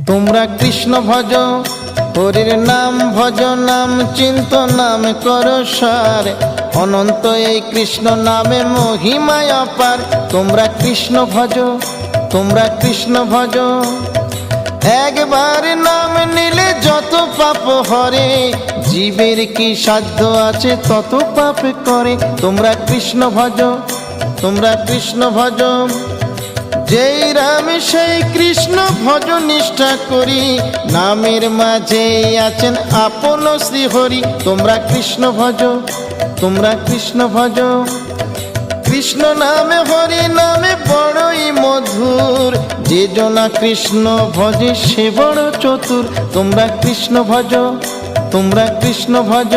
তোমরা কৃষ্ণ ভজ, হরির নাম ভজ, নাম চিন্ত নাম কর সার। অনন্ত এই কৃষ্ণ নামে মহিমায় অপার। তোমরা কৃষ্ণ ভজ, তোমরা কৃষ্ণ ভজ। একবার নাম নিলে যত পাপ হরে, জীবের কি সাধ্য আছে তত পাপ করে। তোমরা কৃষ্ণ ভজ, তোমরা কৃষ্ণ ভজ। যেই রাম সেই কৃষ্ণ ভজ নিষ্ঠা করি, নামের মাঝে আছেন আপন শ্রীহরি। তোমরা কৃষ্ণ ভজ, তোমরা কৃষ্ণ ভজ। কৃষ্ণ নামে হরি নামে বড়ই মধুর, যে জনা কৃষ্ণ ভজে সে বড় চতুর। তোমরা কৃষ্ণ ভজ, তোমরা কৃষ্ণ ভজ।